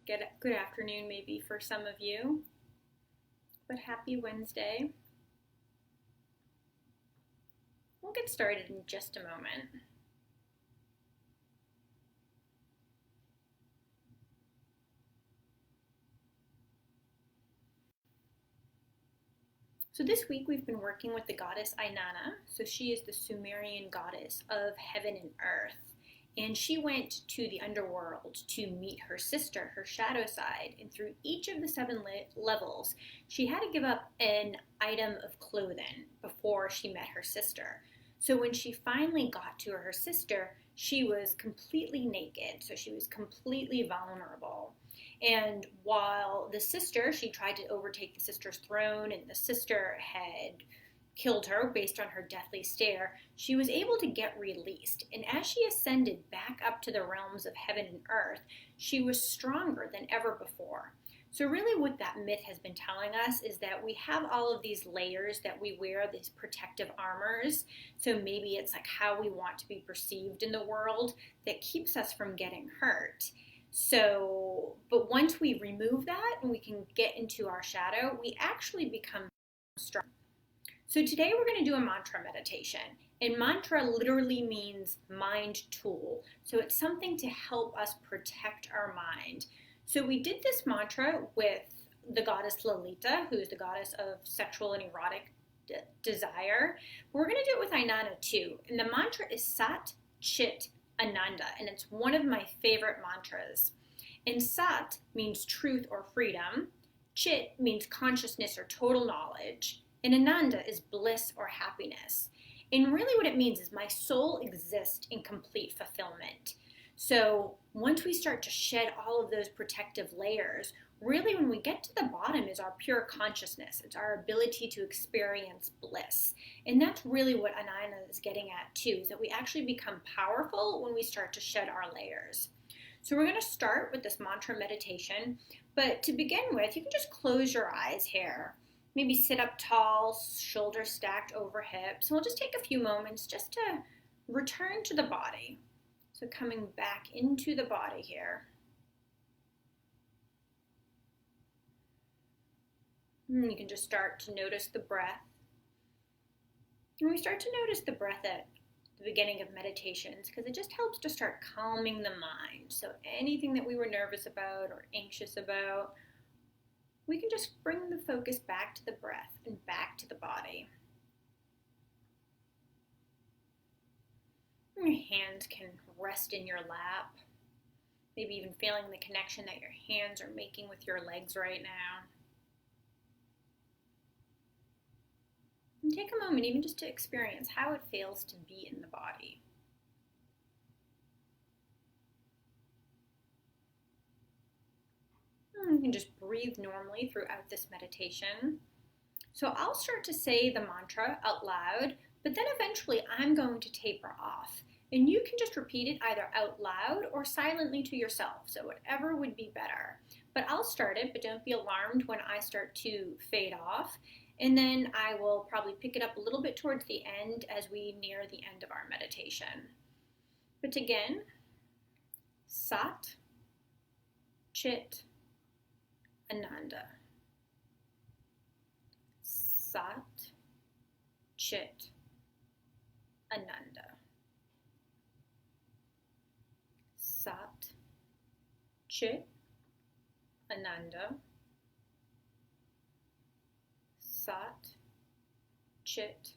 good afternoon maybe for some of you, but happy Wednesday. We'll get started in just a moment. So this week we've been working with the goddess Inanna. So she is the Sumerian goddess of heaven and earth. And she went to the underworld to meet her sister, her shadow side. And through each of the 7 levels, she had to give up an item of clothing before she met her sister. So when she finally got to her sister, she was completely naked. So she was completely vulnerable. And while the sister, she tried to overtake the sister's throne, and the sister had killed her based on her deathly stare, she was able to get released. And as she ascended back up to the realms of heaven and earth, she was stronger than ever before. So really what that myth has been telling us is that we have all of these layers that we wear, these protective armors. So maybe it's like how we want to be perceived in the world that keeps us from getting hurt. So, but once we remove that and we can get into our shadow, we actually become strong. So today we're going to do a mantra meditation. And mantra literally means mind tool. So it's something to help us protect our mind. So we did this mantra with the goddess Lalita, who is the goddess of sexual and erotic desire. We're going to do it with Inanna too. And the mantra is Sat, Chit, Ananda, and it's one of my favorite mantras. And Sat means truth or freedom, Chit means consciousness or total knowledge, and Ananda is bliss or happiness. And really what it means is my soul exists in complete fulfillment. So once we start to shed all of those protective layers, really when we get to the bottom is our pure consciousness. It's our ability to experience bliss. And that's really what Inanna is getting at too, is that we actually become powerful when we start to shed our layers. So we're going to start with this mantra meditation, but to begin with, you can just close your eyes here. Maybe sit up tall, shoulders stacked over hips. And we'll just take a few moments just to return to the body. So coming back into the body here. And you can just start to notice the breath. And we start to notice the breath at the beginning of meditations because it just helps to start calming the mind. So anything that we were nervous about or anxious about, we can just bring the focus back to the breath and back to the body. And your hands can rest in your lap, maybe even feeling the connection that your hands are making with your legs right now. And take a moment even just to experience how it feels to be in the body. And you can just breathe normally throughout this meditation. So I'll start to say the mantra out loud, but then eventually I'm going to taper off. And you can just repeat it either out loud or silently to yourself, so whatever would be better. But I'll start it, but don't be alarmed when I start to fade off. And then I will probably pick it up a little bit towards the end as we near the end of our meditation. But again, Sat, Chit, Ananda. Sat, Chit, Ananda. Sat, Chit, Ananda. Sat, Chit,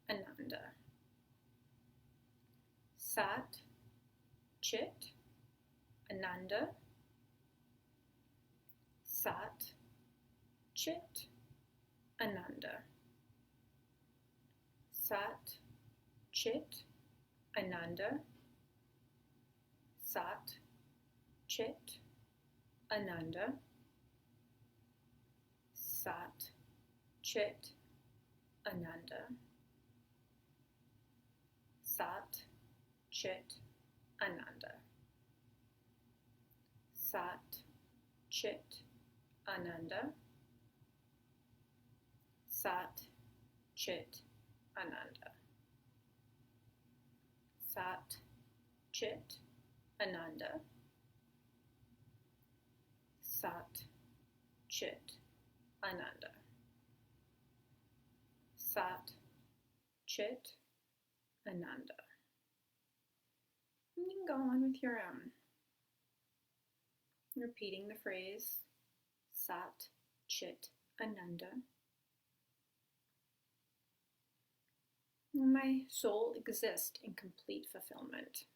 Ananda. Sat, Chit, Ananda. Sat, Chit, Ananda. Sat, Chit, Ananda. Sat, Chit, Ananda. Sat, Chit, Ananda. Sat, Chit, Ananda. Sat, Chit, Ananda. Sat, Chit, Ananda. Sat, Chit, Ananda. Sat, Chit, Ananda. Sat, Chit, Ananda. And you can go on with your own. Repeating the phrase Sat, Chit, Ananda. My soul exists in complete fulfillment.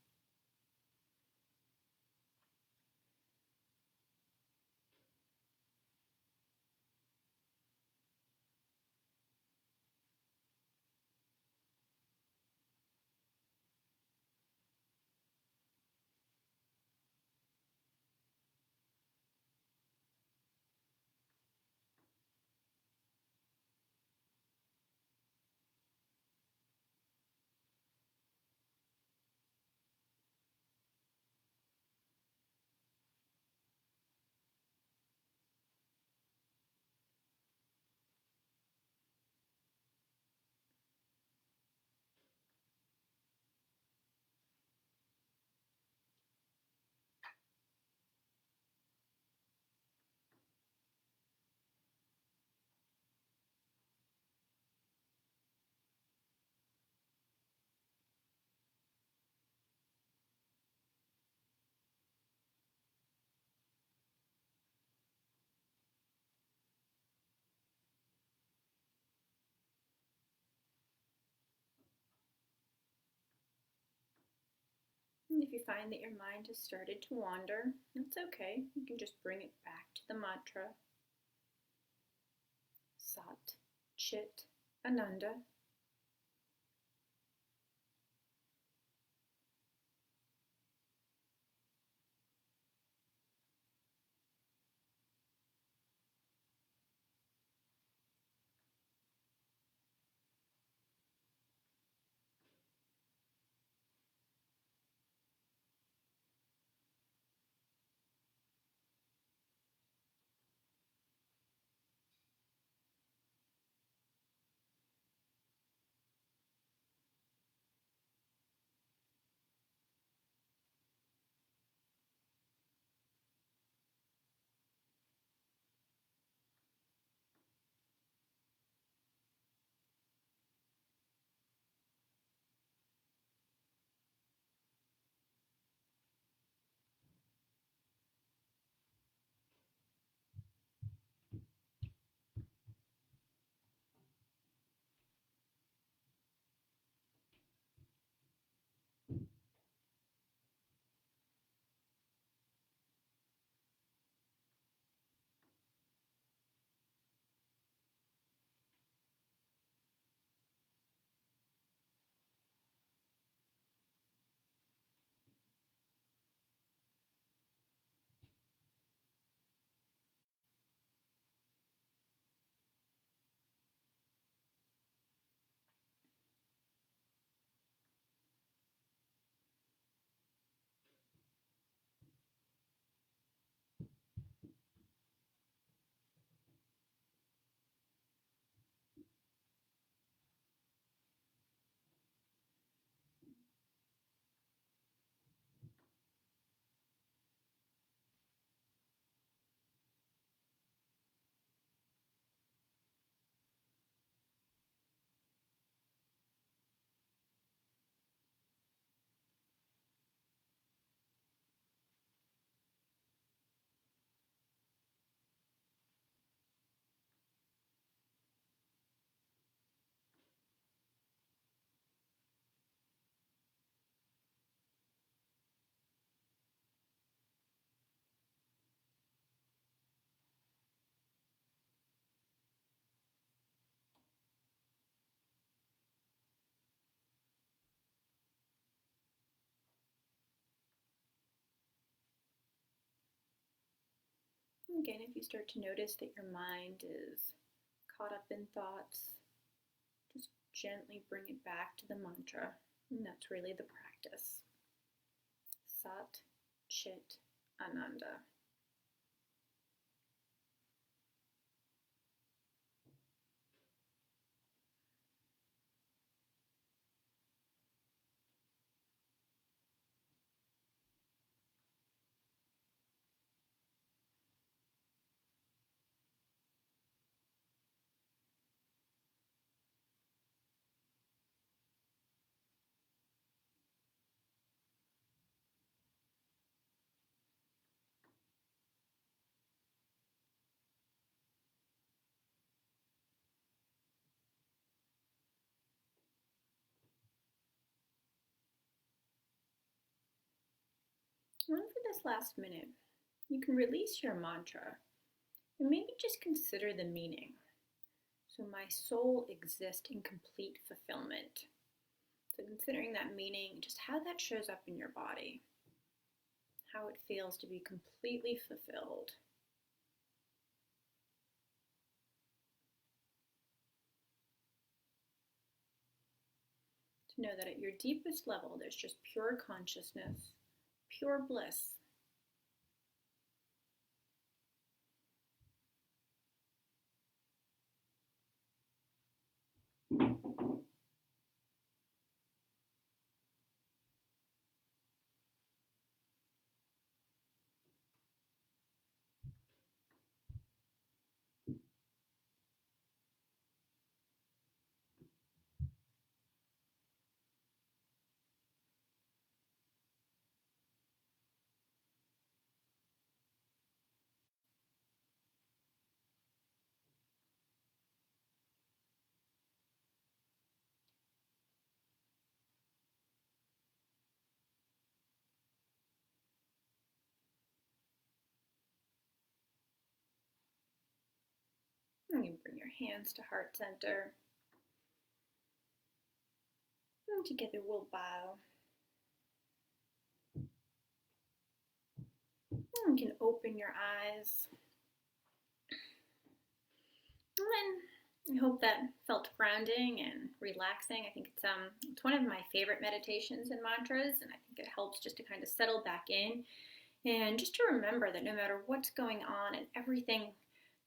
And if you find that your mind has started to wander, that's okay. You can just bring it back to the mantra Sat, Chit, Ananda. Again, if you start to notice that your mind is caught up in thoughts, just gently bring it back to the mantra. And that's really the practice. Sat, Chit, Ananda. this last minute, you can release your mantra and maybe just consider the meaning. So my soul exists in complete fulfillment. So considering that meaning, just how that shows up in your body, how it feels to be completely fulfilled. To know that at your deepest level, there's just pure consciousness, pure bliss. And you bring your hands to heart center. And together we'll bow. And you can open your eyes. And then I hope that felt grounding and relaxing. I think it's one of my favorite meditations and mantras, and I think it helps just to kind of settle back in and just to remember that no matter what's going on and everything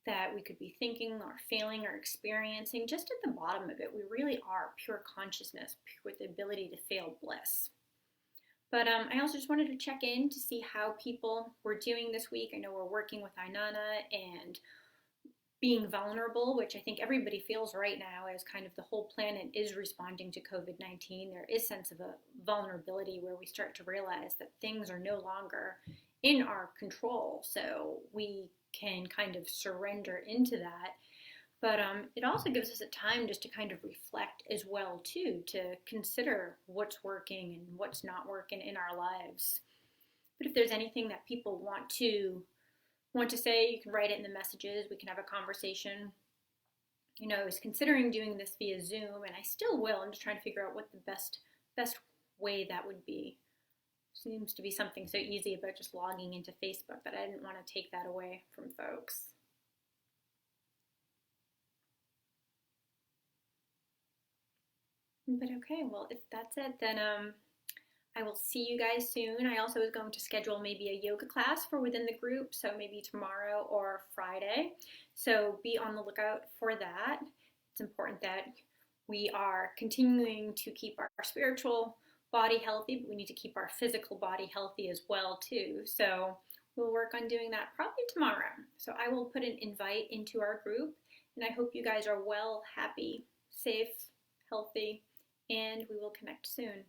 that we could be thinking or feeling or experiencing, just at the bottom of it, we really are pure consciousness with the ability to feel bliss. But I also just wanted to check in to see how people were doing this week. I know we're working with Ainana and being vulnerable, which I think everybody feels right now as kind of the whole planet is responding to COVID-19. There is a sense of a vulnerability where we start to realize that things are no longer in our control. So we can kind of surrender into that. But it also gives us a time just to kind of reflect as well, too, to consider what's working and what's not working in our lives. But if there's anything that people want to say, you can write it in the messages. We can have a conversation. You know, I was considering doing this via Zoom, and I still will. I'm just trying to figure out what the best way that would be. Seems to be something so easy about just logging into Facebook that I didn't want to take that away from folks. But okay, well, if that's it, then I will see you guys soon. I also was going to schedule maybe a yoga class for within the group, so maybe tomorrow or Friday. So be on the lookout for that. It's important that we are continuing to keep our spiritual body healthy, but we need to keep our physical body healthy as well, too. So we'll work on doing that probably tomorrow. So I will put an invite into our group, and I hope you guys are well, happy, safe, healthy, and we will connect soon.